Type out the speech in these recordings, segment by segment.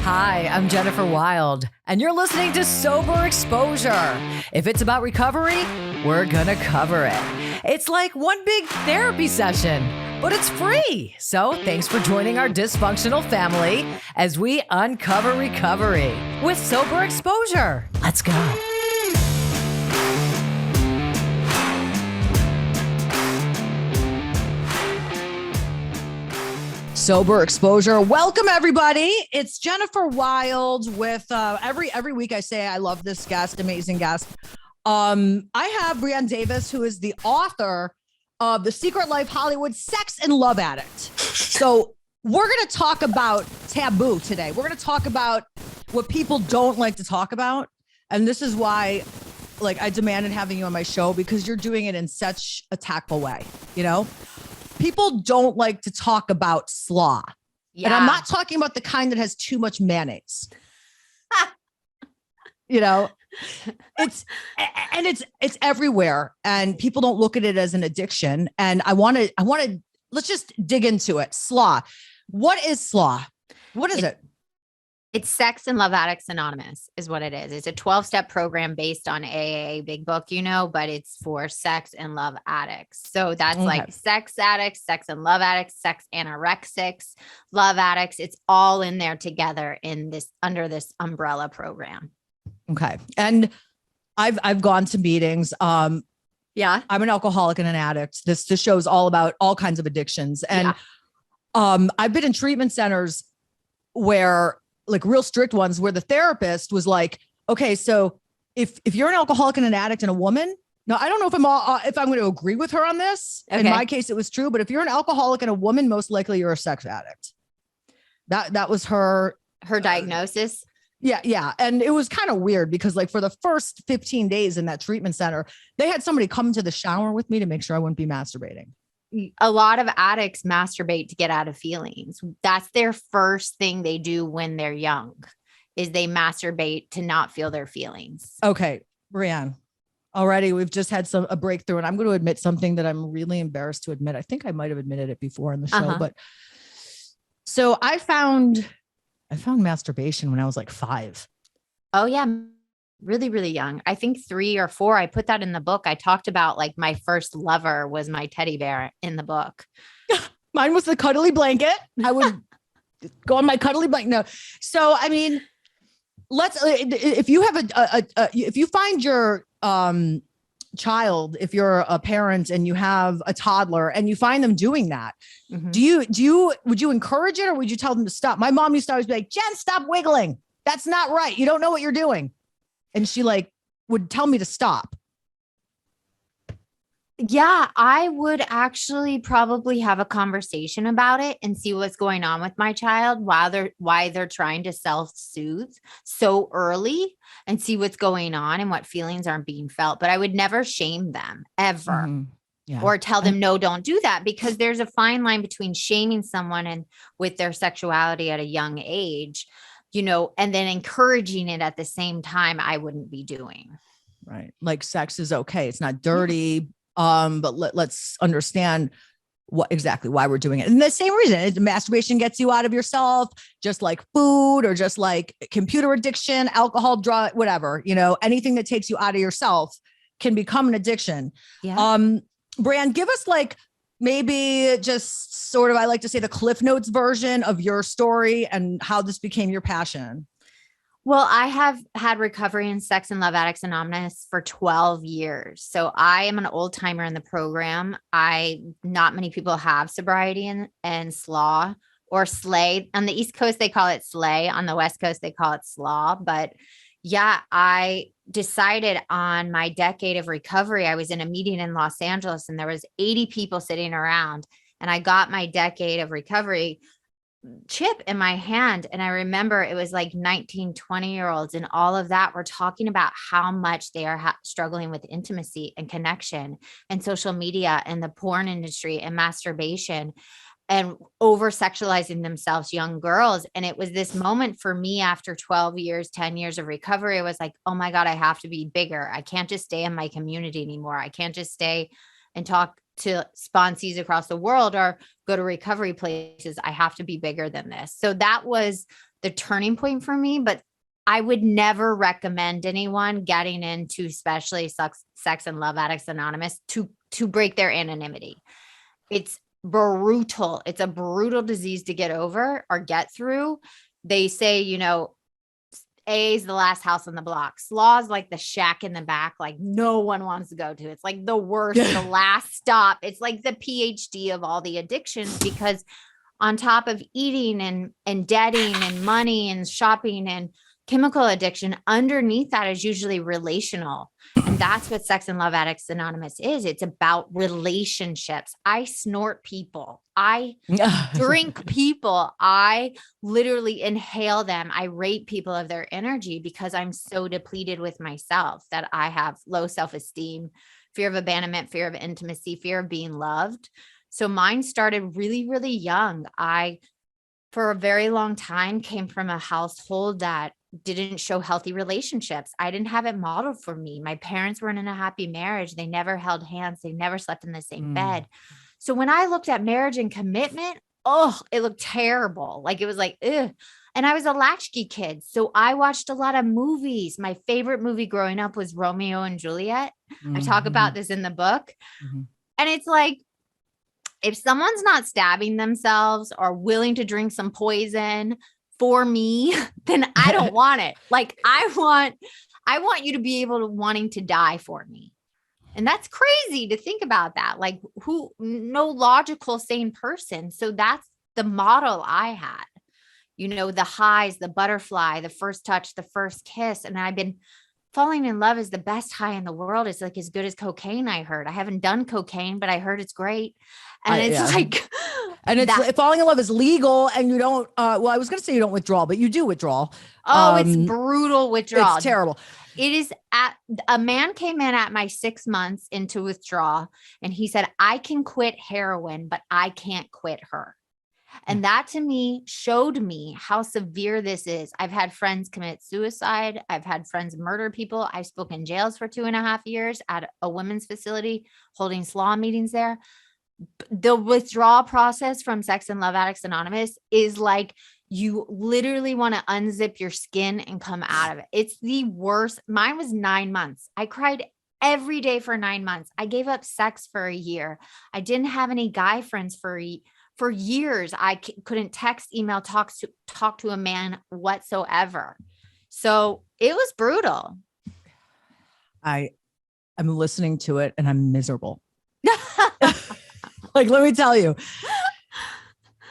Hi, I'm Jennifer Wild, and you're listening to Sober Exposure. If it's about recovery, we're gonna cover it. It's like one big therapy session, but it's free. So thanks for joining our dysfunctional family as we uncover recovery with Sober Exposure. Let's go. Sober Exposure. Welcome, everybody. It's Jennifer Wild with every week I say I love this guest, amazing guest. I have Brianne Davis, who is the author of The Secret Life Hollywood Sex and Love Addict. So we're going to talk about taboo today. We're going to talk about what people don't like to talk about. And this is why I demanded having you on my show, because you're doing it in such a tactful way, you know? People don't like to talk about slaw. Yeah. And I'm not talking about the kind that has too much mayonnaise. You know, it's everywhere, and people don't look at it as an addiction. And I want to, let's just dig into it. Slaw. What is slaw? What is it? It's Sex and Love Addicts Anonymous is what it is. It's a 12-step program based on AA Big Book, but it's for sex and love addicts. So that's like sex addicts, sex and love addicts, sex anorexics, love addicts. It's all in there together under this umbrella program. Okay. And I've gone to meetings. Yeah, I'm an alcoholic and an addict. This show is all about all kinds of addictions. And I've been in treatment centers where, like, real strict ones, where the therapist was like, okay, so if you're an alcoholic and an addict and a woman, now I don't know if I'm going to agree with her on this. Okay. In my case, it was true, but if you're an alcoholic and a woman, most likely you're a sex addict. That was her diagnosis. Yeah. And it was kind of weird because, like, for the first 15 days in that treatment center, they had somebody come into the shower with me to make sure I wouldn't be masturbating. A lot of addicts masturbate to get out of feelings. That's their first thing they do when they're young, is they masturbate to not feel their feelings. Okay, Brianne, already we've just had a breakthrough, and I'm going to admit something that I'm really embarrassed to admit. I think I might've admitted it before in the show, but so I found masturbation when I was like 5. Oh yeah. Really, really young. I think 3 or 4. I put that in the book. I talked about, like, my first lover was my teddy bear in the book. Mine was the cuddly blanket. I would go on my cuddly blanket. No. So, I mean, if you have if you find your child, if you're a parent and you have a toddler and you find them doing that, would you encourage it, or would you tell them to stop? My mom used to always be like, Jen, stop wiggling. That's not right. You don't know what you're doing. And she would tell me to stop. Yeah, I would actually probably have a conversation about it and see what's going on with my child why they're trying to self-soothe so early, and see what's going on and what feelings aren't being felt. But I would never shame them ever. Yeah. Or tell them, no, don't do that, because there's a fine line between shaming someone and with their sexuality at a young age, and then encouraging it at the same time. I wouldn't be doing. Right. Like, sex is okay. It's not dirty. But let's understand exactly why we're doing it. And the same reason masturbation gets you out of yourself, just like food, or just like computer addiction, alcohol, drug, whatever, anything that takes you out of yourself can become an addiction. Yeah. Brianne, give us maybe just sort of, I like to say, the Cliff Notes version of your story and how this became your passion. Well, I have had recovery in Sex and Love Addicts Anonymous for 12 years. So I am an old timer in the program. Not many people have sobriety and slaw or slay. On the East Coast, they call it slay. On the West Coast, they call it slaw. But yeah, I decided on my decade of recovery. I was in a meeting in Los Angeles and there was 80 people sitting around, and I got my decade of recovery chip in my hand. And I remember it was like 19, 20-year-olds and all of that were talking about how much they are struggling with intimacy and connection and social media and the porn industry and masturbation and over sexualizing themselves, young girls. And it was this moment for me after 12 years, 10 years of recovery. I was like, oh my God, I have to be bigger. I can't just stay in my community anymore. I can't just stay and talk to sponsees across the world or go to recovery places. I have to be bigger than this. So that was the turning point for me. But I would never recommend anyone getting into, especially Sex and Love Addicts Anonymous, to break their anonymity. It's brutal. It's a brutal disease to get over or get through. They say, AA is the last house on the block. Slaw is like the shack in the back, like no one wants to go to. It's like the worst, the last stop. It's like the PhD of all the addictions, because on top of eating and debting and money and shopping and chemical addiction, underneath that is usually relational. And that's what Sex and Love Addicts Anonymous is. It's about relationships. I snort people. I drink people. I literally inhale them. I rape people of their energy because I'm so depleted with myself that I have low self-esteem, fear of abandonment, fear of intimacy, fear of being loved. So mine started really, really young. I, for a very long time, came from a household that didn't show healthy relationships. I didn't have it modeled for me. My parents weren't in a happy marriage. They never held hands. They never slept in the same bed. So when I looked at marriage and commitment, it looked terrible. Like it was like, ugh. And I was a latchkey kid. So I watched a lot of movies. My favorite movie growing up was Romeo and Juliet. I talk about this in the book. And it's like, if someone's not stabbing themselves or willing to drink some poison for me, then I don't want it. Like I want you to be able to wanting to die for me. And that's crazy to think about that. Like no logical, sane person. So that's the model I had, the highs, the butterfly, the first touch, the first kiss. And I've been falling in love is the best high in the world. It's like as good as cocaine. I heard. I haven't done cocaine, but I heard it's great. And it's falling in love is legal, and you don't. Well, I was going to say you don't withdraw, but you do withdraw. It's brutal withdrawal. It's terrible. It is. A man came in at my 6 months into withdrawal, and he said, "I can quit heroin, but I can't quit her." And that to me showed me how severe this is. I've had friends commit suicide. I've had friends murder people. I've spoken in jails for 2.5 years at a women's facility, holding slaw meetings there. The withdrawal process from Sex and Love Addicts Anonymous is like, you literally want to unzip your skin and come out of it. It's the worst. Mine was 9 months. I cried every day for 9 months. I gave up sex for a year. I didn't have any guy friends for years. I couldn't text, email, talk to a man whatsoever. So it was brutal. I'm listening to it and I'm miserable. Like, let me tell you,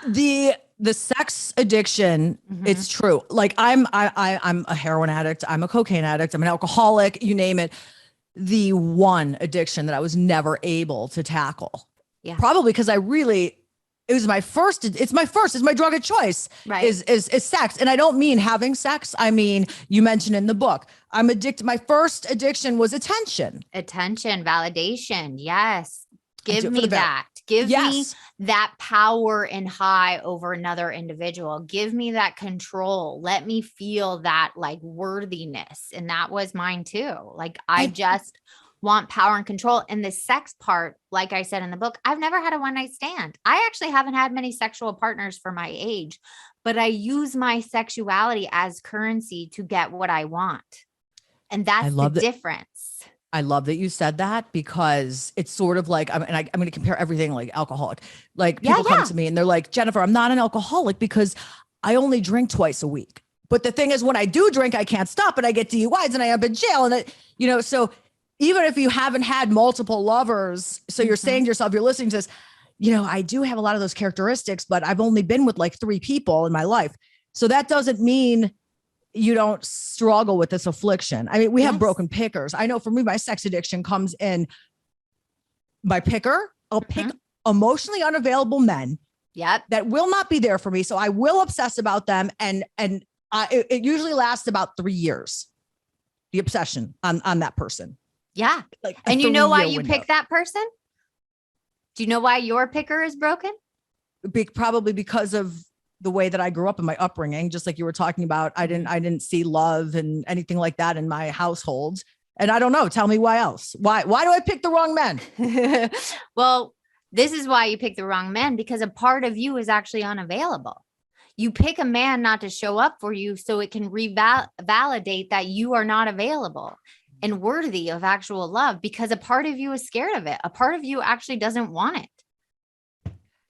the sex addiction, it's true. Like I'm a heroin addict. I'm a cocaine addict. I'm an alcoholic, you name it. The one addiction that I was never able to tackle. Yeah. Probably because it's my drug of choice, right? Is sex. And I don't mean having sex. I mean, you mentioned in the book, I'm addicted. My first addiction was attention, validation. Yes. Give me that. Give me that power and high over another individual. Give me that control. Let me feel that like worthiness. And that was mine too. Like I just want power and control. And the sex part, like I said in the book, I've never had a one night stand. I actually haven't had many sexual partners for my age, but I use my sexuality as currency to get what I want. And that's the difference. I love that you said that, because it's sort of like, I'm going to compare everything like alcoholic. Like people come to me and they're like, Jennifer, I'm not an alcoholic because I only drink twice a week. But the thing is, when I do drink, I can't stop and I get DUIs and I end up in jail. And so even if you haven't had multiple lovers, so you're saying to yourself, you're listening to this, I do have a lot of those characteristics, but I've only been with like 3 people in my life. So that doesn't mean you don't struggle with this affliction. I mean, we have broken pickers. I know for me, my sex addiction comes in my picker. I'll pick emotionally unavailable men that will not be there for me. So I will obsess about them. And it usually lasts about 3 years, the obsession on that person. Yeah. And you know why you pick that person? Do you know why your picker is broken? Probably because of the way that I grew up in my upbringing, just like you were talking about. I didn't see love and anything like that in my household. And I don't know, tell me why else. Why do I pick the wrong men? Well, This is why you pick the wrong men, because a part of you is actually unavailable. You pick a man not to show up for you so it can validate that you are not available and worthy of actual love, because a part of you is scared of it. A part of you actually doesn't want it.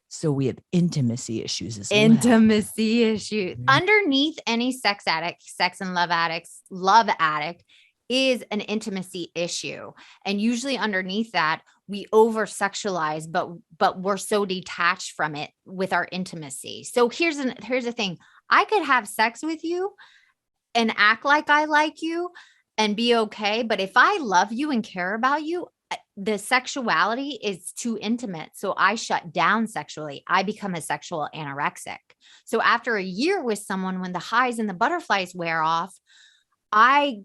So we have intimacy issues as well. Intimacy issues. Underneath any sex addict, sex and love addict is an intimacy issue. And usually underneath that, we over sexualize, but we're so detached from it with our intimacy. So here's the thing. I could have sex with you and act like I like you and be okay. But if I love you and care about you, the sexuality is too intimate. So I shut down sexually. I become a sexual anorexic. So after a year with someone, when the highs and the butterflies wear off, I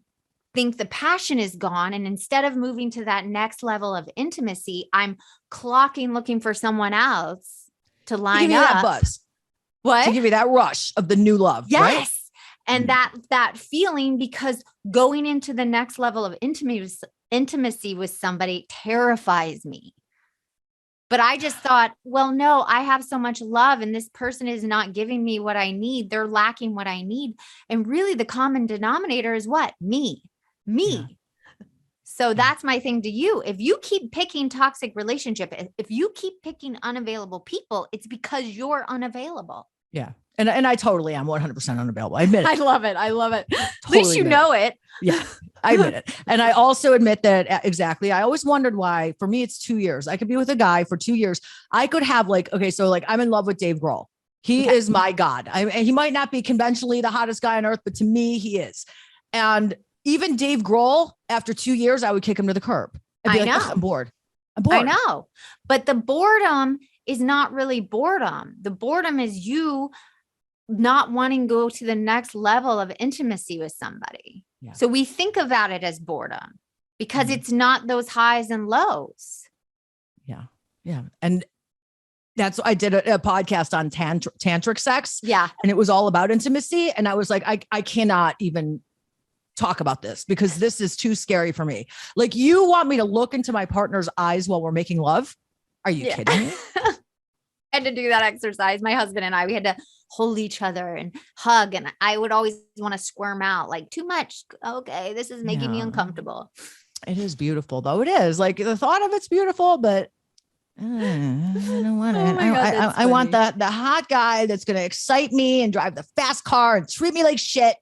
think the passion is gone. And instead of moving to that next level of intimacy, I'm looking for someone else to line give you up. That buzz. What? To give you that rush of the new love. Yes. Right? And that feeling, because going into the next level of intimacy with somebody terrifies me. But I just thought, well, no, I have so much love and this person is not giving me what I need. They're lacking what I need. And really the common denominator is what? Me. Yeah. So that's my thing to you. If you keep picking toxic relationship, if you keep picking unavailable people, it's because you're unavailable. Yeah. And I totally am 100% unavailable. I admit it. I love it. Totally, at least you know it. Yeah, I admit it. And I also admit that exactly. I always wondered why. For me, it's 2 years. I could be with a guy for 2 years. I could have I'm in love with Dave Grohl. He is my God. He might not be conventionally the hottest guy on earth, but to me, he is. And even Dave Grohl, after 2 years, I would kick him to the curb. I'd be I'm bored. I know. But the boredom is not really boredom. The boredom is you not wanting to go to the next level of intimacy with somebody. Yeah. So we think about it as boredom because it's not those highs and lows. Yeah. Yeah. And that's, I did a podcast on tantric sex. Yeah. And it was all about intimacy. And I was like, I cannot even talk about this because this is too scary for me. Like, you want me to look into my partner's eyes while we're making love? Are you kidding me? I had to do that exercise. My husband and I, we had to hold each other and hug. And I would always want to squirm out, like, too much. Okay, this is making me uncomfortable. It is beautiful, though. It is. Like, the thought of it's beautiful, but I don't want it. I want the hot guy that's going to excite me and drive the fast car and treat me like shit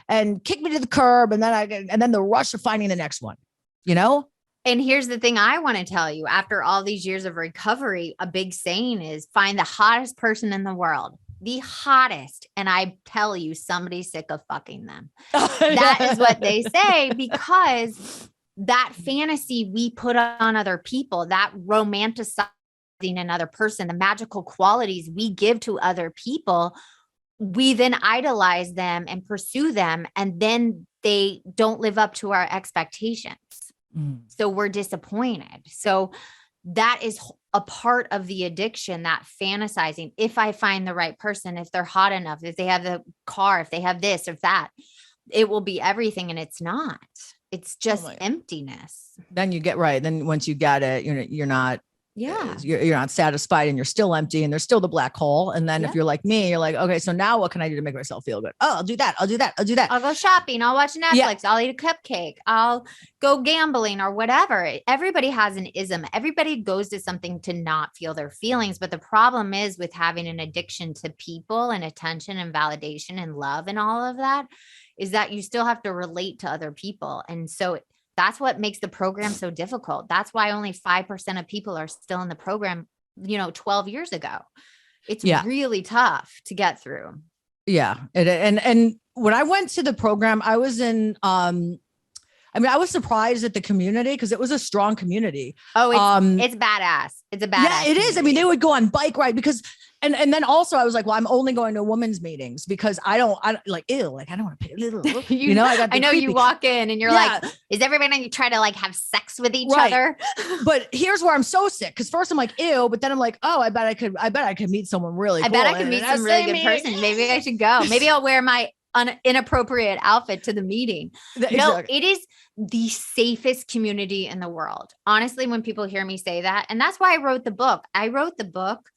and kick me to the curb. And then the rush of finding the next one, you know? And here's the thing I want to tell you. After all these years of recovery, a big saying is find the hottest person in the world, the hottest. And I tell you, somebody's sick of fucking them. That is what they say, because that fantasy we put on other people, that romanticizing another person, the magical qualities we give to other people, we then idolize them and pursue them. And then they don't live up to our expectations. So we're disappointed. So that is a part of the addiction, that fantasizing. If I find the right person, if they're hot enough, if they have the car, if they have this or that, it will be everything. And it's not. It's just emptiness. Then you get right. Then once you get it, you're not. Yeah. You're not satisfied and you're still empty and there's still the black hole. And then if you're like me, you're like, okay, so now what can I do to make myself feel good? Oh, I'll do that. I'll go shopping. I'll watch Netflix. Yeah. I'll eat a cupcake. I'll go gambling or whatever. Everybody has an ism. Everybody goes to something to not feel their feelings. But the problem is with having an addiction to people and attention and validation and love and all of that is that you still have to relate to other people. And so that's what makes the program so difficult. That's why only 5% of people are still in the program, 12 years ago. It's really tough to get through. Yeah. And when I went to the program, I was in, I was surprised at the community because it was a strong community. Oh, it's badass. It's a badass. Yeah, it is. I mean, they would go on bike ride because, and then also I was like, well, I'm only going to women's meetings because I don't like, ew, like, I don't want to pay a little, I know you walk in and you're like, is everybody going to try to like have sex with each other? But here's where I'm so sick. Cause first I'm like, ew, but then I'm like, oh, I bet I could meet someone really cool. I bet I could meet some really good person. Maybe I should go. Maybe I'll wear my inappropriate outfit to the meeting. Exactly. No, it is the safest community in the world. Honestly, when people hear me say that, and that's why I wrote the book. I wrote the book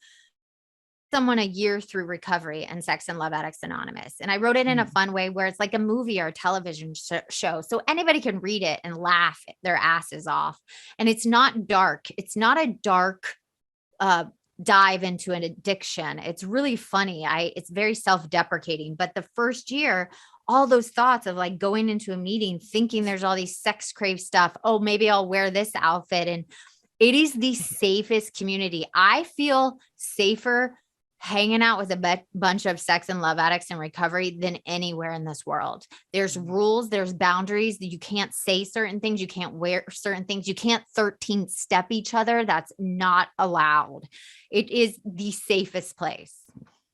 someone a year through recovery and Sex and Love Addicts Anonymous. And I wrote it in a fun way where it's like a movie or a television show. So anybody can read it and laugh their asses off. And it's not dark. It's not a dark dive into an addiction. It's really funny. It's very self-deprecating. But the first year, all those thoughts of like going into a meeting, thinking there's all these sex crave stuff. Oh, maybe I'll wear this outfit. And it is the safest community. I feel safer hanging out with a bunch of sex and love addicts in recovery than anywhere in this world. There's rules, there's boundaries that you can't say certain things. You can't wear certain things. You can't 13 step each other. That's not allowed. It is the safest place.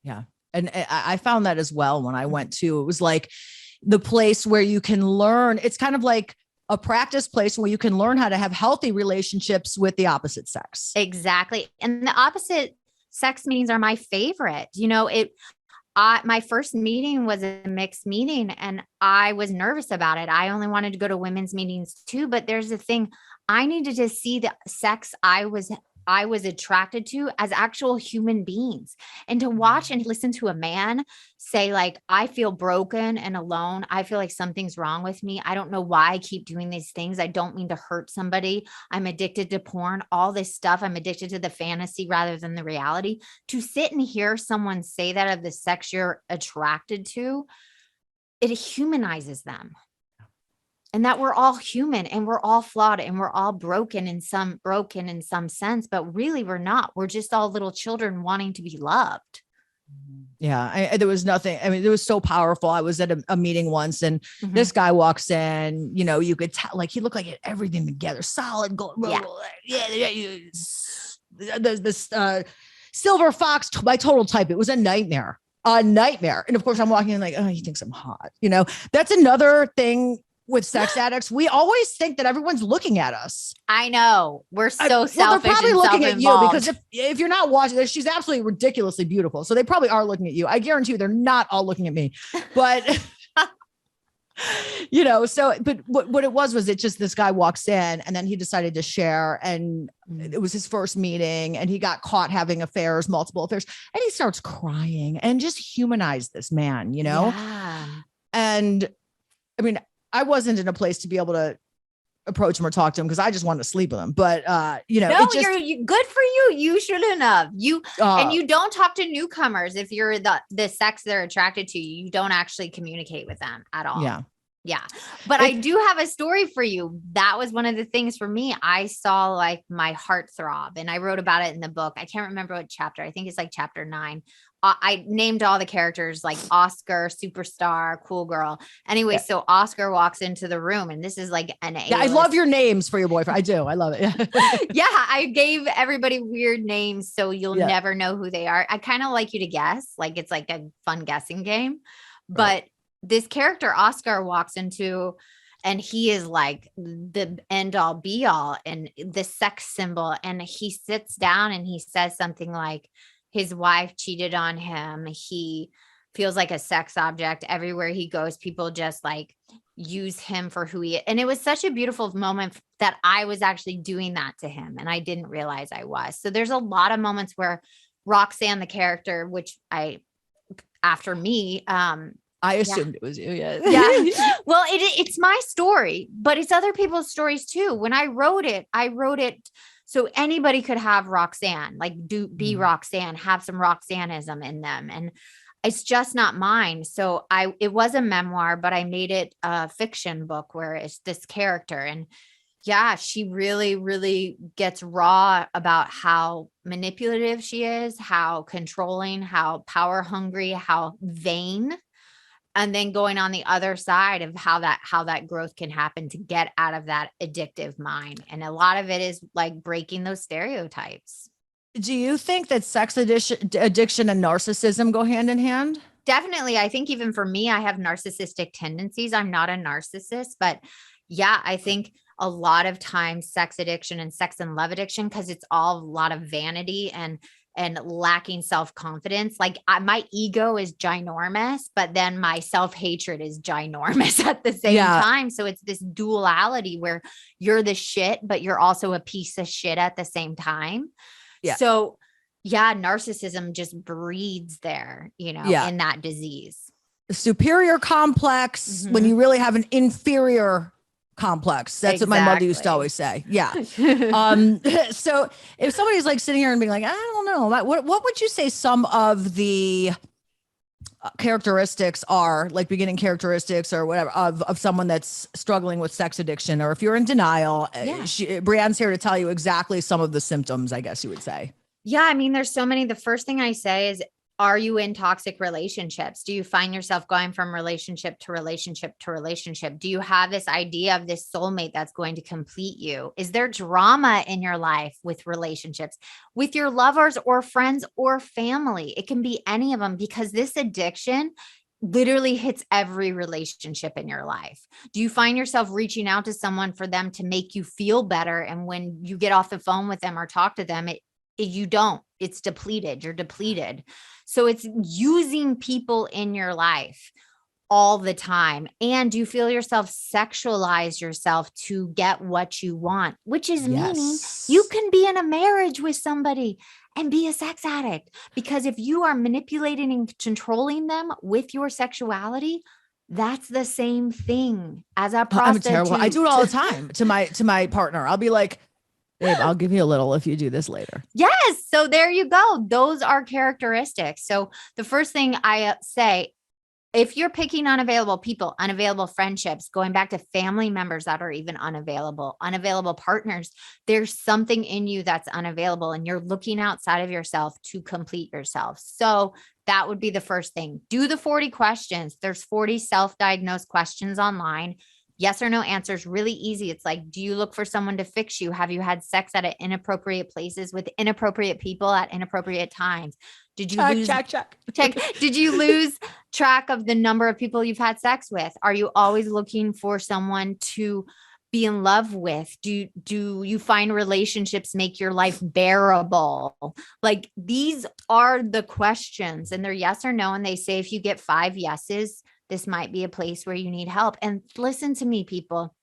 Yeah. And I found that as well when I went to, it was like the place where you can learn. It's kind of like a practice place where you can learn how to have healthy relationships with the opposite sex. Exactly. And the opposite sex meetings are my favorite. My first meeting was a mixed meeting and I was nervous about it. I only wanted to go to women's meetings too, but there's a thing. I needed to see the sex I was attracted to as actual human beings, and to watch and listen to a man say like, I feel broken and alone. I feel like something's wrong with me. I don't know why I keep doing these things. I don't mean to hurt somebody. I'm addicted to porn, all this stuff. I'm addicted to the fantasy rather than the reality. To sit and hear someone say that of the sex you're attracted to, it humanizes them. And that we're all human and we're all flawed and we're all broken in some sense, but really we're not. We're just all little children wanting to be loved. Yeah. There was nothing. I mean, it was so powerful. I was at a meeting once and this guy walks in, you could tell like, he looked like he had everything together, solid gold. This silver fox by total type. It was a nightmare. And of course I'm walking in like, oh, he thinks I'm hot. That's another thing. With sex addicts, we always think that everyone's looking at us. I know. We're so selfish. Well, they're probably and looking at you because if you're not watching this, she's absolutely ridiculously beautiful. So they probably are looking at you. I guarantee you they're not all looking at me. But but what it was it just this guy walks in and then he decided to share, and it was his first meeting and he got caught having multiple affairs, and he starts crying and just humanized this man, Yeah. And I mean, I wasn't in a place to be able to approach him or talk to him because I just wanted to sleep with him. But, no, you good for you. You shouldn't have. And you don't talk to newcomers. If you're the sex they're attracted to, you don't actually communicate with them at all. Yeah. Yeah. But I do have a story for you. That was one of the things for me. I saw like my heart throb, and I wrote about it in the book. I can't remember what chapter. I think it's like chapter 9. I named all the characters like Oscar, superstar, cool girl. Anyway, So Oscar walks into the room, and this is like an A-list. Yeah, I love your names for your boyfriend. I do. I love it. Yeah, I gave everybody weird names so you'll never know who they are. I kind of like you to guess. Like it's like a fun guessing game. But this character Oscar walks into, and he is like the end all be all and the sex symbol. And he sits down and he says something like, his wife cheated on him. He feels like a sex object everywhere he goes. People just like use him for who he is. And it was such a beautiful moment that I was actually doing that to him, and I didn't realize I was. So there's a lot of moments where Roxanne, the character, which after me, I assumed it was you. Yeah. Yeah. Well, it's my story, but it's other people's stories too. When I wrote it so anybody could have Roxanne, like be Roxanne, have some Roxanneism in them. And it's just not mine. So it was a memoir, but I made it a fiction book where it's this character. And yeah, she really, really gets raw about how manipulative she is, how controlling, how power hungry, how vain. And then going on the other side of how that growth can happen to get out of that addictive mind. And a lot of it is like breaking those stereotypes. Do you think that sex addiction and narcissism go hand in hand? Definitely. I think even for me, I have narcissistic tendencies. I'm not a narcissist, but yeah, I think a lot of times sex addiction and sex and love addiction, because it's all a lot of vanity and and lacking self-confidence. Like my ego is ginormous, but then my self-hatred is ginormous at the same time. So it's this duality where you're the shit, but you're also a piece of shit at the same time. Yeah. So yeah, narcissism just breeds there, in that disease. Superior complex when you really have an inferior complex. That's what my mother used to always say. Yeah. So if somebody's like sitting here and being like, I don't know, what would you say some of the characteristics are, like beginning characteristics or whatever of someone that's struggling with sex addiction, or if you're in denial? Brianne's here to tell you exactly some of the symptoms, I guess you would say. Yeah. I mean, there's so many. The first thing I say is, are you in toxic relationships? Do you find yourself going from relationship to relationship to relationship? Do you have this idea of this soulmate that's going to complete you? Is there drama in your life with relationships, with your lovers or friends or family? It can be any of them, because this addiction literally hits every relationship in your life. Do you find yourself reaching out to someone for them to make you feel better? And when you get off the phone with them or talk to them, you don't, it's depleted. You're depleted. So it's using people in your life all the time. And you feel yourself sexualize yourself to get what you want, which is meaning you can be in a marriage with somebody and be a sex addict, because if you are manipulating and controlling them with your sexuality, that's the same thing as a prostitute. I'm terrible. I do it all the time to my partner. I'll be like, babe, I'll give you a little if you do this later. Yes. So there you go. Those are characteristics. So the first thing I say, if you're picking unavailable people, unavailable friendships, going back to family members that are even unavailable partners, there's something in you that's unavailable and you're looking outside of yourself to complete yourself. So that would be the first thing. Do the 40 questions. There's 40 self-diagnosed questions online. Yes or no answer is really easy. It's like, do you look for someone to fix you? Have you had sex at inappropriate places with inappropriate people at inappropriate times? Did you check? Did you lose track of the number of people you've had sex with? Are you always looking for someone to be in love with? Do you find relationships make your life bearable? Like, these are the questions, and they're yes or no. And they say, if you get 5 yeses, this might be a place where you need help. And listen to me, people.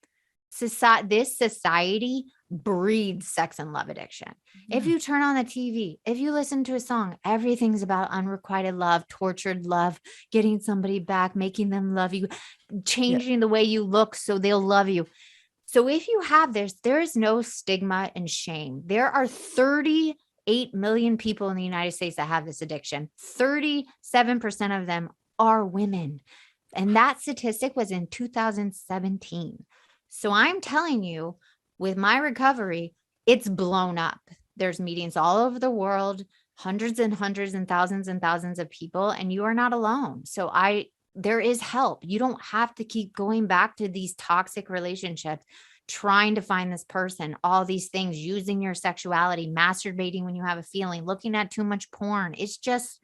This society breeds sex and love addiction. If you turn on the TV, if you listen to a song, everything's about unrequited love, tortured love, getting somebody back, making them love you, changing the way you look so they'll love you. So if you have this, there is no stigma and shame. There are 38 million people in the United States that have this addiction. 37% of them are women. And that statistic was in 2017. So I'm telling you, with my recovery, it's blown up. There's meetings all over the world, hundreds and thousands of people, and you are not alone. So there is help. You don't have to keep going back to these toxic relationships, trying to find this person, all these things, using your sexuality, masturbating when you have a feeling, looking at too much porn. It's just,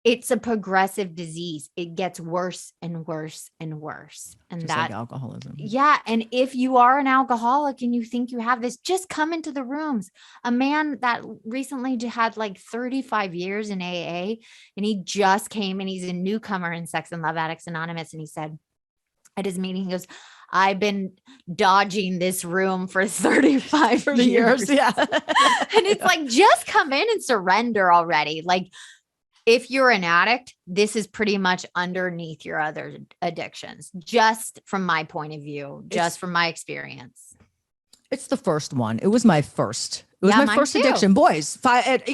it's a progressive disease. It gets worse and worse and worse. And just like alcoholism. Yeah. And if you are an alcoholic and you think you have this, just come into the rooms. A man that recently had like 35 years in AA, and he just came, and he's a newcomer in Sex and Love Addicts Anonymous. And he said at his meeting, he goes, I've been dodging this room for 35 years. Yeah. And it's like, just come in and surrender already. Like, if you're an addict, this is pretty much underneath your other addictions, just from my point of view, just from my experience. It's the first one. It was my first. It was my first addiction. Boys,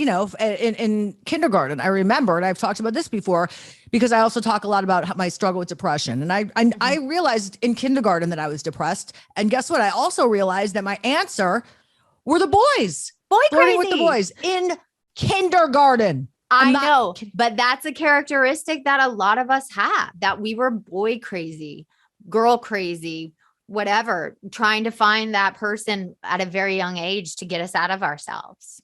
in kindergarten, I remember, and I've talked about this before, because I also talk a lot about my struggle with depression. And I realized in kindergarten that I was depressed. And guess what? I also realized that my answer were the boys. Flirting with the boys in kindergarten. I know, but that's a characteristic that a lot of us have, that we were boy crazy, girl crazy, whatever, trying to find that person at a very young age to get us out of ourselves.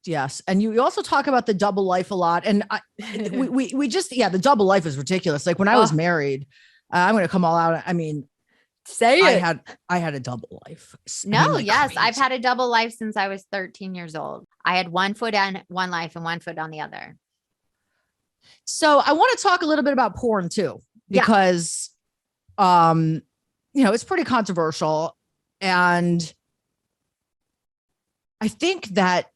Yes. And you also talk about the double life a lot. And we just, the double life is ridiculous. Like when I was married, I'm going to come all out. I mean, Say it. I had a double life. No, yes. I've had a double life since I was 13 years old. I had one foot on one life and one foot on the other. So I want to talk a little bit about porn too, because, it's pretty controversial. And I think that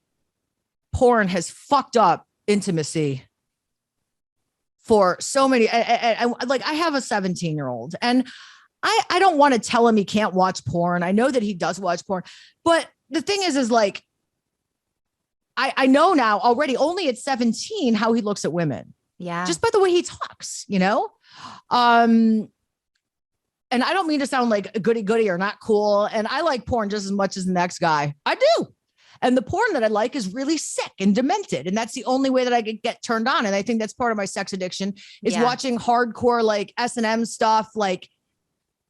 porn has fucked up intimacy for so many. Like I have a 17-year-old and I don't want to tell him he can't watch porn. I know that he does watch porn, but the thing is like, I know now already only at 17, how he looks at women. Yeah. Just by the way he talks, And I don't mean to sound like a goody or not cool. And I like porn just as much as the next guy. I do. And the porn that I like is really sick and demented. And that's the only way that I could get turned on. And I think that's part of my sex addiction is watching hardcore, like S&M stuff. Like,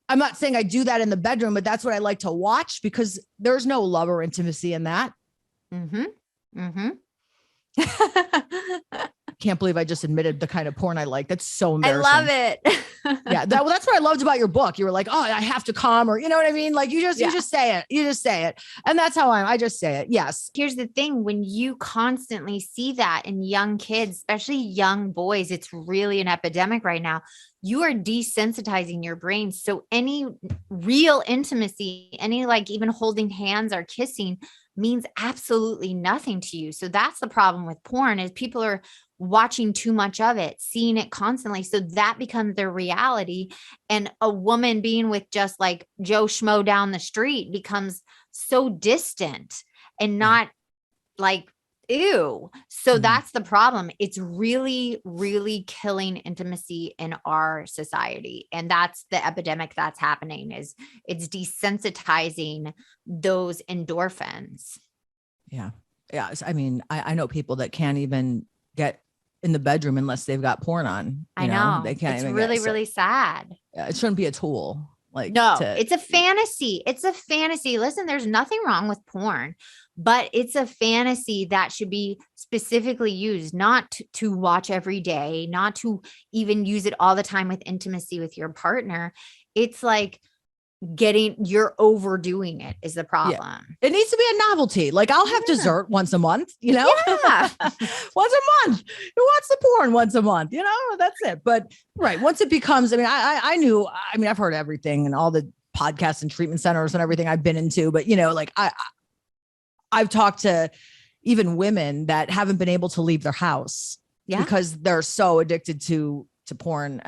I'm not saying I do that in the bedroom, but that's what I like to watch because there's no love or intimacy in that. Mm-hmm. Mm-hmm. Can't believe I just admitted the kind of porn I like. That's so embarrassing. I love it. That's what I loved about your book. You were like, oh, I have to come, or you know what I mean? Like you just say it. You just say it. And that's how I just say it. Yes. Here's the thing. When you constantly see that in young kids, especially young boys, it's really an epidemic right now. You are desensitizing your brain. So any real intimacy, any like even holding hands or kissing means absolutely nothing to you. So that's the problem with porn is people are watching too much of it, seeing it constantly. So that becomes their reality. And a woman being with just like Joe Schmo down the street becomes so distant and not like, ew. So that's the problem. It's really, really killing intimacy in our society. And that's the epidemic that's happening is it's desensitizing those endorphins. Yeah. Yeah. I mean, I know people that can't even get in the bedroom unless they've got porn on. I know. They can't. It's really, really sad. It shouldn't be a tool. It's a fantasy. It's a fantasy. Listen, there's nothing wrong with porn, but it's a fantasy that should be specifically used, not to watch every day, not to even use it all the time with intimacy with your partner. It's like you're overdoing it is the problem. Yeah. It needs to be a novelty. Like I'll have dessert once a month, Yeah. once a month. Who wants the porn once a month? That's it. But once it becomes, I knew, I've heard everything and all the podcasts and treatment centers and everything I've been into, but I've talked to even women that haven't been able to leave their house because they're so addicted to porn.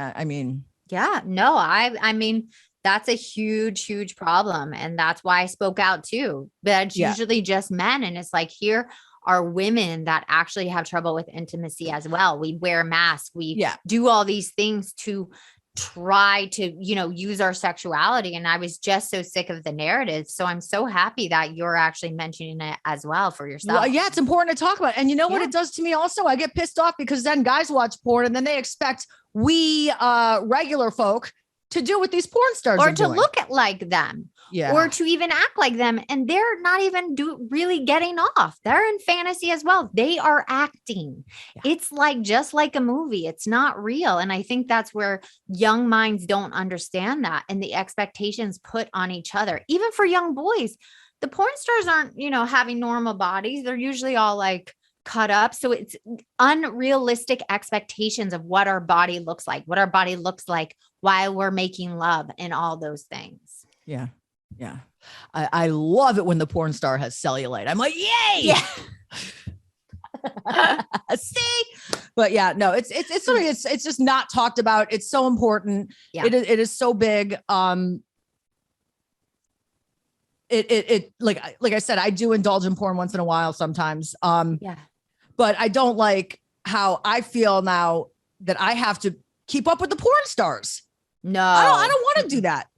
That's a huge, huge problem. And that's why I spoke out too. But it's usually just men. And it's like, here are women that actually have trouble with intimacy as well. We wear masks. We do all these things to try to, use our sexuality. And I was just so sick of the narrative. So I'm so happy that you're actually mentioning it as well for yourself. Well, it's important to talk about. And you know what it does to me also? I get pissed off because then guys watch porn and then they expect we regular folk to do what these porn stars or are to doing. Look at like them or to even act like them. And they're not even really getting off. They're in fantasy as well. They are acting. It's like, just like a movie. It's not real. And I think that's where young minds don't understand that. And the expectations put on each other, even for young boys, the porn stars aren't, having normal bodies. They're usually all like cut up. So it's unrealistic expectations of what our body looks like while we're making love and all those things. Yeah. Yeah. I love it when the porn star has cellulite. I'm like, yay. Yeah. See, but it's just not talked about. It's so important. Yeah. It is so big. It like I said, I do indulge in porn once in a while sometimes. But I don't like how I feel now that I have to keep up with the porn stars. No, I don't want to do that.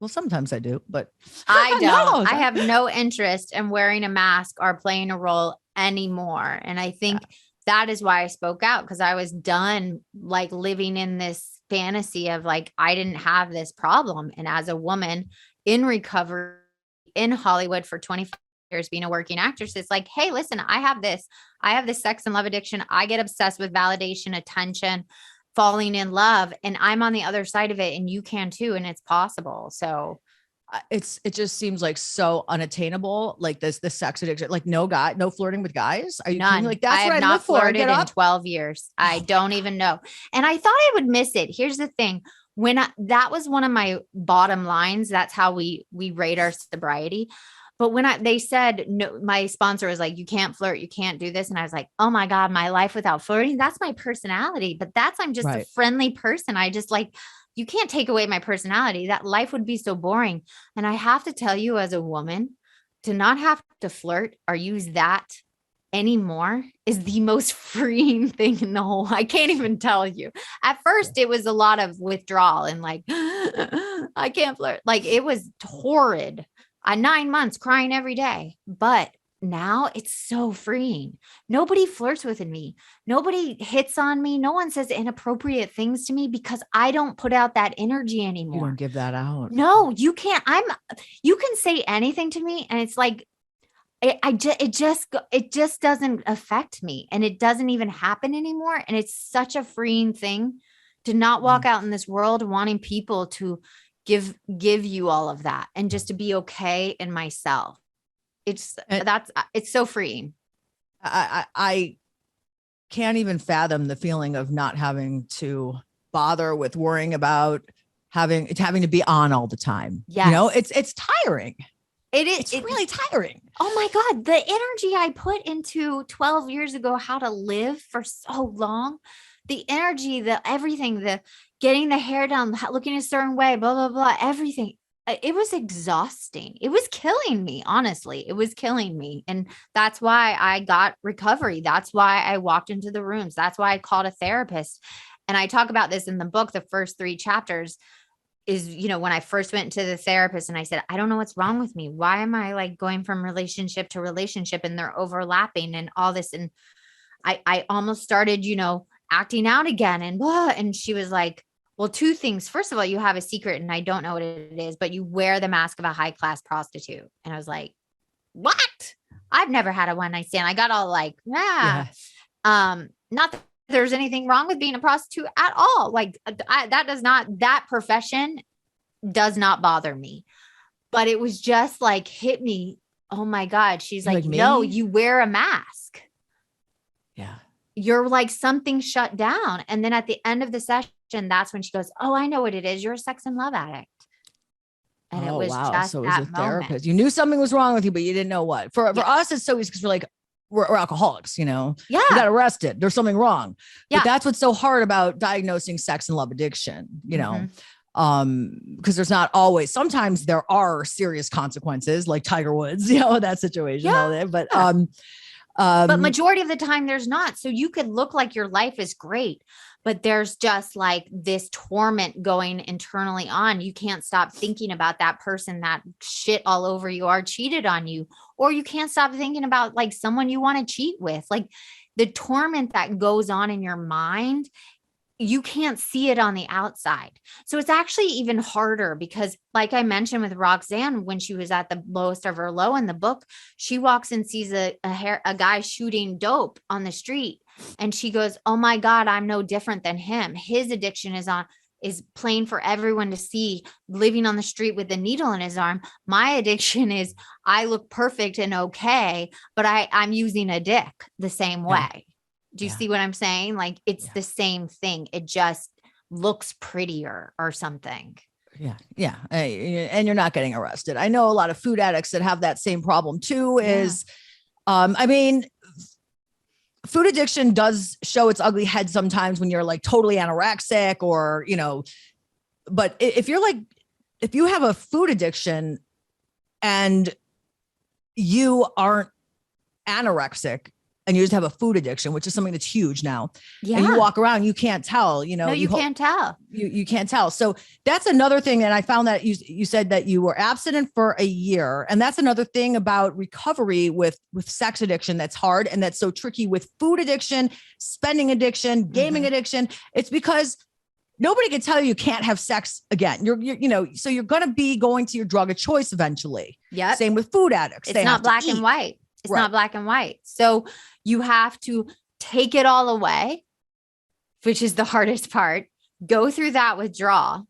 Well, sometimes I do, but I don't. I have no interest in wearing a mask or playing a role anymore. And I think that is why I spoke out, because I was done like living in this fantasy of like, I didn't have this problem. And as a woman in recovery in Hollywood for 25 years, being a working actress, it's like, hey, listen, I have this sex and love addiction. I get obsessed with validation, attention. falling in love, and I'm on the other side of it, and you can too. And it's possible. So it just seems like so unattainable. Like the sex addiction, like no flirting with guys. Are you kidding? none. Like that's I what have I not live for. flirted Get in up. 12 years. I don't even know. And I thought I would miss it. Here's the thing. That was one of my bottom lines. That's how we rate our sobriety. But when they said, no, my sponsor was like, you can't flirt, you can't do this. And I was like, oh my God, my life without flirting. That's my personality, but I'm just a friendly person. I just like, you can't take away my personality. That life would be so boring. And I have to tell you, as a woman, to not have to flirt or use that anymore is the most freeing thing in the whole. I can't even tell you. At first, it was a lot of withdrawal and like, I can't flirt. Like it was horrid. 9 months crying every day, but now it's so freeing. Nobody flirts with me. Nobody hits on me. No one says inappropriate things to me because I don't put out that energy anymore. You don't give that out. No, you can't. You can say anything to me and it's like, it just doesn't affect me and it doesn't even happen anymore. And it's such a freeing thing to not walk out in this world wanting people to give you all of that and just to be okay in myself. It's so freeing. I can't even fathom the feeling of not having to bother with worrying about having to be on all the time. Yes. You know, it's tiring. It is. It's really tiring. Oh my God. The energy I put into 12 years ago, how to live for so long, the energy, everything, the getting the hair down, looking a certain way, blah, blah, blah, everything. It was exhausting. It was killing me. Honestly, it was killing me. And that's why I got recovery. That's why I walked into the rooms. That's why I called a therapist. And I talk about this in the book. The first 3 chapters is, when I first went to the therapist and I said, I don't know what's wrong with me. Why am I like going from relationship to relationship and they're overlapping and all this? And I almost started, acting out again and blah. And she was like, well, 2 things. First of all, you have a secret and I don't know what it is, but you wear the mask of a high class prostitute. And I was like, what? I've never had a one night stand. I got all like, not that there's anything wrong with being a prostitute at all. Like that profession does not bother me, but it was just like, hit me. Oh my God. She's like, no, you wear a mask. Yeah. You're like something shut down. And then at the end of the session, that's when she goes, oh, I know what it is. You're a sex and love addict. And it was just so that therapist. Moment. You knew something was wrong with you, but you didn't know what. For us, it's so easy because we're like, we're alcoholics, Yeah. We got arrested. There's something wrong. Yeah. But that's what's so hard about diagnosing sex and love addiction, because there's not always, sometimes there are serious consequences like Tiger Woods, that situation. Yeah. All that. But majority of the time there's not. So you could look like your life is great, but there's just like this torment going internally on. You can't stop thinking about that person that shit all over you or cheated on you, or you can't stop thinking about like someone you want to cheat with. Like the torment that goes on in your mind, you can't see it on the outside. So it's actually even harder because like I mentioned with Roxanne, when she was at the lowest of her low in the book, she walks and sees a guy shooting dope on the street. And she goes, oh my God, I'm no different than him. His addiction is plain for everyone to see, living on the street with a needle in his arm. My addiction is I look perfect and okay, but I'm using a dick the same way. Do you see what I'm saying? Like it's the same thing. It just looks prettier or something. Yeah. Yeah. And you're not getting arrested. I know a lot of food addicts that have that same problem too food addiction does show its ugly head sometimes when you're like totally anorexic or, but if you have a food addiction and you aren't anorexic, and you just have a food addiction, which is something that's huge now. Yeah. And you walk around, you can't tell, No, you can't tell. You can't tell. So that's another thing. And I found that you said that you were abstinent for a year. And that's another thing about recovery with sex addiction that's hard and that's so tricky with food addiction, spending addiction, gaming addiction. It's because nobody can tell you can't have sex again. So you're going to be going to your drug of choice eventually. Yeah. Same with food addicts. It's not black and white. It's not black and white. So you have to take it all away, which is the hardest part. Go through that withdrawal.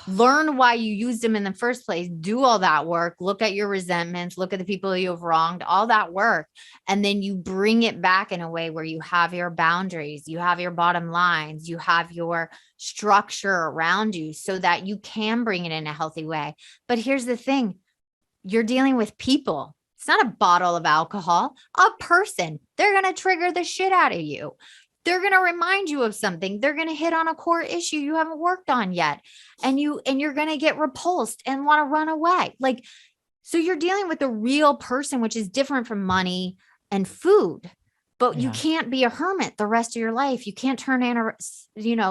Learn why you used them in the first place. Do all that work. Look at your resentments. Look at the people you have wronged, all that work. And then you bring it back in a way where you have your boundaries, you have your bottom lines, you have your structure around you so that you can bring it in a healthy way. But here's the thing. You're dealing with people. It's not a bottle of alcohol, a person. They're going to trigger the shit out of you. They're going to remind you of something. They're going to hit on a core issue you haven't worked on yet. And you're going to get repulsed and want to run away. Like, so you're dealing with a real person, which is different from money and food, but you can't be a hermit the rest of your life. You can't turn,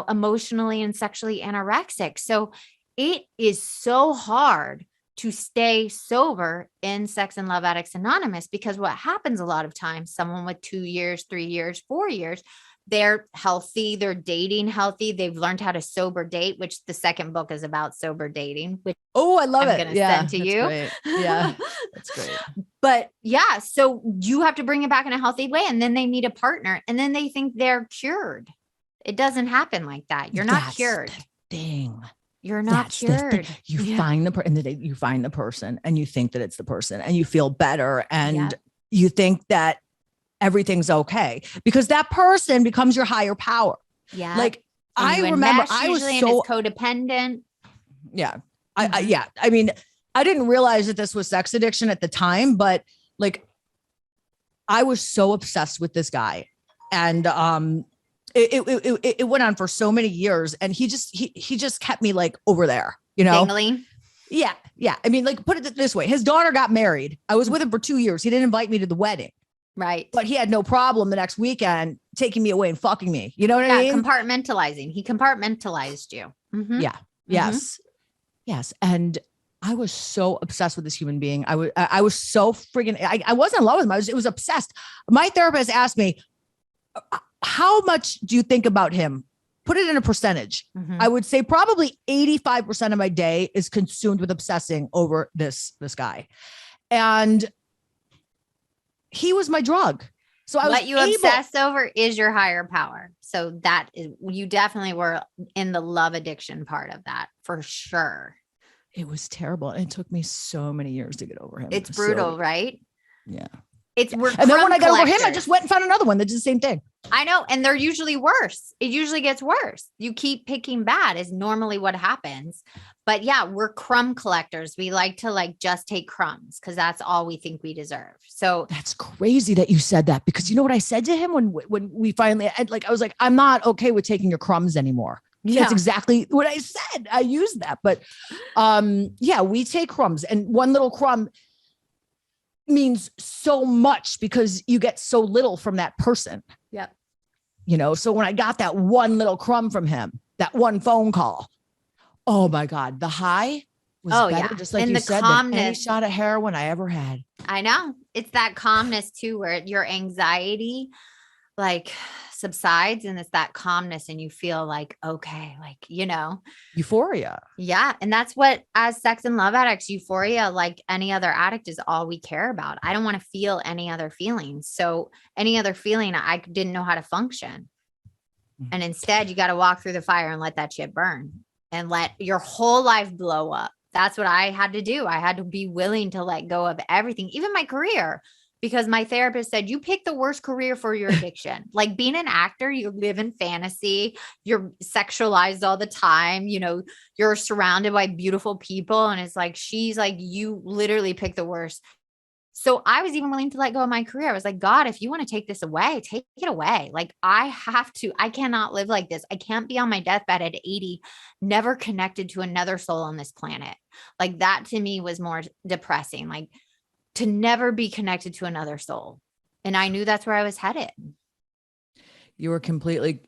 emotionally and sexually anorexic. So it is so hard to stay sober in Sex and Love Addicts Anonymous, because what happens a lot of times, someone with 2 years, 3 years, 4 years, they're healthy, they're dating healthy, they've learned how to sober date, which the second book is about sober dating, which I love I'm it. going to send to you. Great. Yeah, that's great. But yeah, so you have to bring it back in a healthy way, and then they need a partner, and then they think they're cured. It doesn't happen like that. You're not cured. Thing. You're not cured. You find you find the person, and you think that it's the person, and you feel better, and you think that everything's okay because that person becomes your higher power. Yeah. Like I remember I was so codependent. Yeah. I mean, I didn't realize that this was sex addiction at the time, but like I was so obsessed with this guy, and it went on for so many years, and he just kept me like over there, Dingling. Yeah. I mean, like, put it this way. His daughter got married. I was with him for 2 years. He didn't invite me to the wedding. Right. But he had no problem the next weekend taking me away and fucking me. You know what I mean? Compartmentalizing. He compartmentalized you. Mm-hmm. Yeah. Yes. Yes. And I was so obsessed with this human being. I was so friggin', I wasn't in love with him. It was obsessed. My therapist asked me, how much do you think about him? Put it in a percentage. I would say probably 85% of my day is consumed with obsessing over this guy. And he was my drug. So I obsess over is your higher power. So that is, you definitely were in the love addiction part of that for sure. It was terrible. And it took me so many years to get over him. It's brutal, right? Yeah. And then when I got over him, I just went and found another one that did the same thing. I know. And they're usually worse. It usually gets worse. You keep picking bad is normally what happens. But yeah, we're crumb collectors. We like to just take crumbs because that's all we think we deserve. So that's crazy that you said that, because you know what I said to him when we finally, I was like, I'm not okay with taking your crumbs anymore. Yeah. That's exactly what I said. I used that. But we take crumbs, and one little crumb means so much because you get so little from that person. Yep. So when I got that one little crumb from him, that one phone call, oh my God, the high was better, just like you said, than any shot of heroin I ever had. I know. It's that calmness too, where your anxiety subsides, and it's that calmness, and you feel okay, euphoria. Yeah. And that's what, as sex and love addicts, euphoria, like any other addict, is all we care about. I don't want to feel any other feelings. So any other feeling, I didn't know how to function. And instead you got to walk through the fire and let that shit burn and let your whole life blow up. That's what I had to do. I had to be willing to let go of everything, even my career. Because my therapist said, you pick the worst career for your addiction. Like being an actor, you live in fantasy, you're sexualized all the time. You're surrounded by beautiful people. And it's she's like, you literally pick the worst. So I was even willing to let go of my career. I was like, God, if you want to take this away, take it away. I cannot live like this. I can't be on my deathbed at 80, never connected to another soul on this planet. That to me was more depressing. To never be connected to another soul. And I knew that's where I was headed. You were completely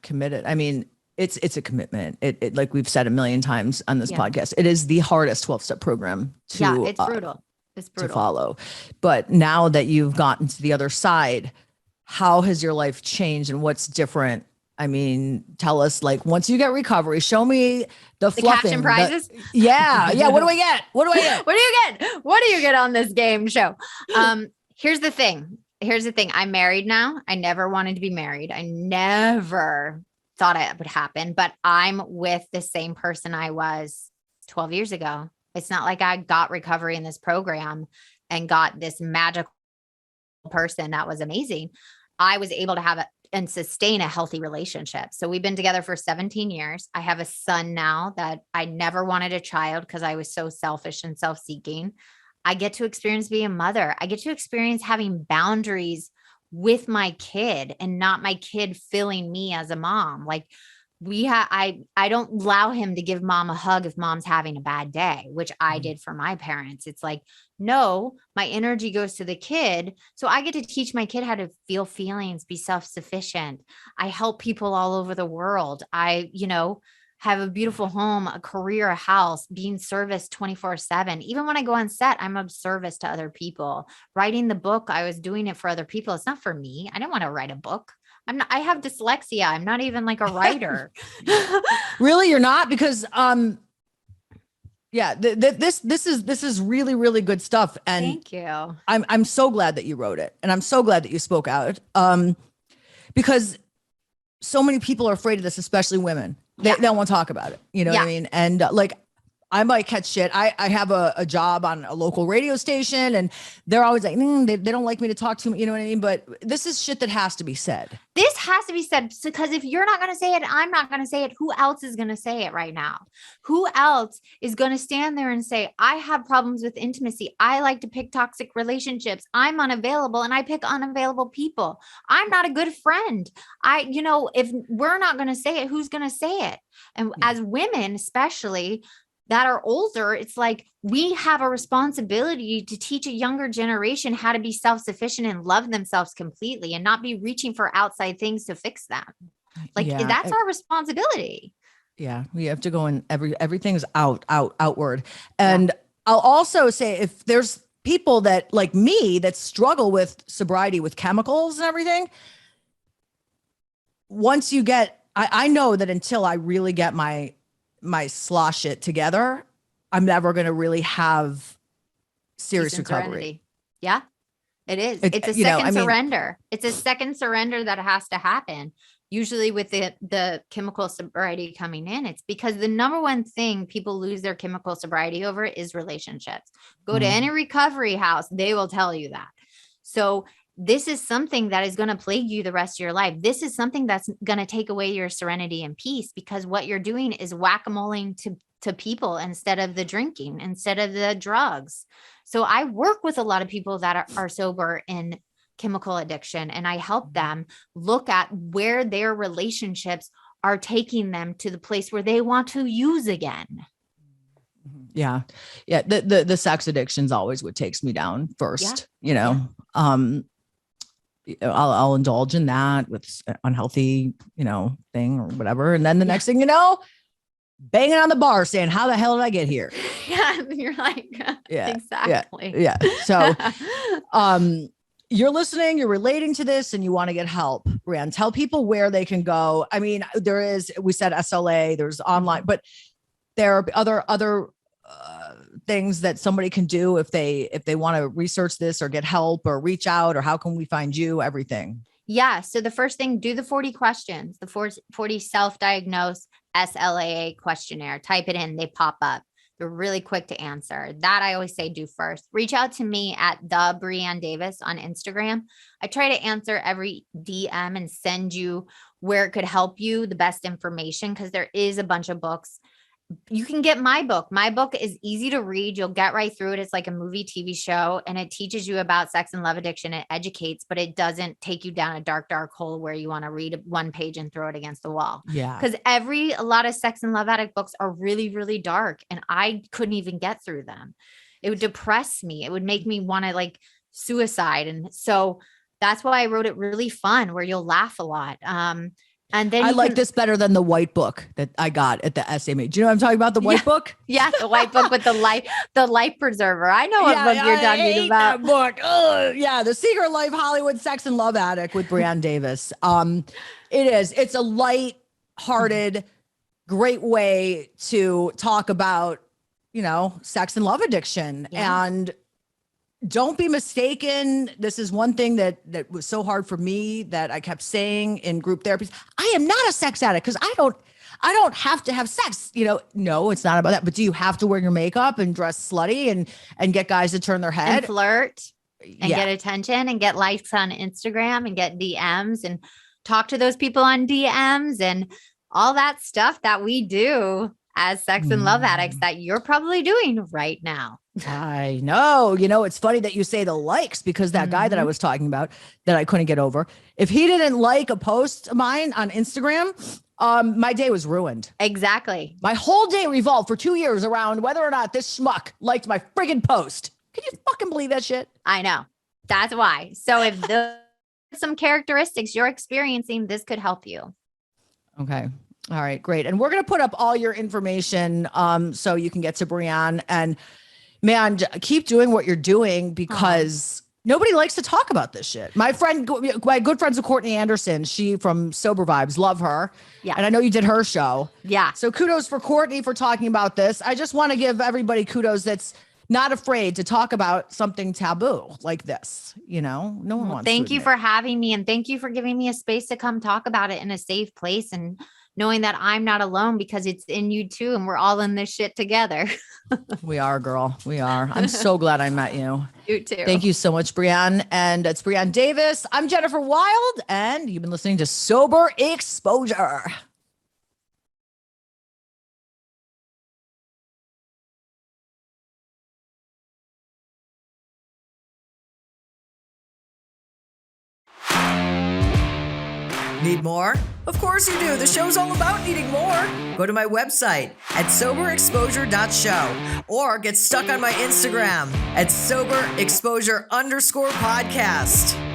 committed. I mean, it's a commitment. It like we've said a million times on this podcast, it is the hardest 12-step program to, it's brutal. It's brutal to follow. But now that you've gotten to the other side, how has your life changed and what's different? I mean, tell us, once you get recovery, show me the caption prizes. Yeah. What do I get? What do you get on this game show? Here's the thing. I'm married now. I never wanted to be married. I never thought it would happen, but I'm with the same person I was 12 years ago. It's not like I got recovery in this program and got this magical person that was amazing. I was able to have and sustain a healthy relationship. So we've been together for 17 years. I have a son now that I never wanted a child because I was so selfish and self-seeking. I get to experience being a mother. I get to experience having boundaries with my kid and not my kid filling me as a mom. Like I don't allow him to give mom a hug if mom's having a bad day, which I did for my parents. It's like, no, my energy goes to the kid. So I get to teach my kid how to feel feelings, be self-sufficient. I help people all over the world. I, have a beautiful home, a career, a house, being serviced 24/7. Even when I go on set, I'm of service to other people. Writing the book, I was doing it for other people. It's not for me. I didn't want to write a book. I have dyslexia. I'm not even like a writer. Really? You're not? Because, yeah, this is really, really good stuff. And thank you. I'm so glad that you wrote it. And I'm so glad that you spoke out. Because so many people are afraid of this, especially women. They don't want to talk about it. You know what I mean? And like, I might catch shit. I have a job on a local radio station and they're always like, they don't like me to talk to them. You know what I mean? But this is shit that has to be said. This has to be said because if you're not going to say it, I'm not going to say it. Who else is going to say it right now? Who else is going to stand there and say, I have problems with intimacy. I like to pick toxic relationships. I'm unavailable and I pick unavailable people. I'm not a good friend. If we're not going to say it, who's going to say it? And as women, especially, that are older, it's like we have a responsibility to teach a younger generation how to be self-sufficient and love themselves completely and not be reaching for outside things to fix them. Like that's our responsibility. Yeah. We have to go in everything's outward. And I'll also say if there's people that like me that struggle with sobriety with chemicals and everything, once you get, I know that until I really get my slosh it together, I'm never going to really have serious recovery. Serenity. Yeah, it is. It's a second surrender. It's a second surrender that has to happen. Usually with the chemical sobriety coming in, it's because the number one thing people lose their chemical sobriety over is relationships. Go to any recovery house. They will tell you that. So this is something that is going to plague you the rest of your life. This is something that's going to take away your serenity and peace because what you're doing is whack-a-moling to people instead of the drinking, instead of the drugs. So I work with a lot of people that are sober in chemical addiction, and I help them look at where their relationships are taking them to the place where they want to use again. Yeah. Yeah. The sex addiction is always what takes me down first, I'll indulge in that with unhealthy, thing or whatever. And then the next thing you know, banging on the bar saying, how the hell did I get here? Yeah. You're like, exactly. Yeah. So, you're listening, you're relating to this and you want to get help. Brianne, tell people where they can go. I mean, we said SLA, there's online, but there are other things that somebody can do if they want to research this or get help or reach out, or how can we find you, everything? Yeah. So the first thing, do the 40 questions, the 40 self-diagnosed SLAA questionnaire, type it in, they pop up. They're really quick to answer. That I always say do first. Reach out to me at the Brianne Davis on Instagram. I try to answer every DM and send you where it could help you the best information, because there is a bunch of books. You can get my book. My book is easy to read. You'll get right through it. It's like a movie, TV show, and it teaches you about sex and love addiction. It educates, but it doesn't take you down a dark, dark hole where you want to read one page and throw it against the wall. Yeah. Because a lot of sex and love addict books are really, really dark, and I couldn't even get through them. It would depress me. It would make me want to like suicide. And so that's why I wrote it really fun, where you'll laugh a lot. And then I like this better than the white book that I got at the SMA. Do you know what I'm talking about? The white book? Yeah, the white book with the life preserver. I know what book you're talking about. That book. Yeah, The Secret Life Hollywood Sex and Love Addict with Brianne Davis. It is. It's a light-hearted, great way to talk about, sex and love addiction. Yeah. And don't be mistaken. This is one thing that was so hard for me that I kept saying in group therapies. I am not a sex addict because I don't have to have sex. No, it's not about that. But do you have to wear your makeup and dress slutty and get guys to turn their head and flirt and get attention and get likes on Instagram and get DMs and talk to those people on DMs and all that stuff that we do as sex and love addicts that you're probably doing right now. I know. It's funny that you say the likes because that guy that I was talking about that I couldn't get over, if he didn't like a post of mine on Instagram, my day was ruined. Exactly. My whole day revolved for 2 years around whether or not this schmuck liked my friggin' post. Can you fucking believe that shit? I know. That's why. So if some characteristics you're experiencing, this could help you. Okay. All right, great. And we're going to put up all your information so you can get to Brianne. And man, keep doing what you're doing because nobody likes to talk about this shit. My good friends with Courtney Anderson, she from Sober Vibes, love her. Yeah. And I know you did her show. Yeah. So kudos for Courtney for talking about this. I just want to give everybody kudos that's not afraid to talk about something taboo like this. No one wants to. Thank you for having me. And thank you for giving me a space to come talk about it in a safe place and knowing that I'm not alone because it's in you too. And we're all in this shit together. We are, girl. We are. I'm so glad I met you. You too. Thank you so much, Brianne. And it's Brianne Davis. I'm Jennifer Wild, and you've been listening to Sober Exposure. Need more? Of course you do. The show's all about needing more. Go to my website at soberexposure.show or get stuck on my Instagram at soberexposure_podcast.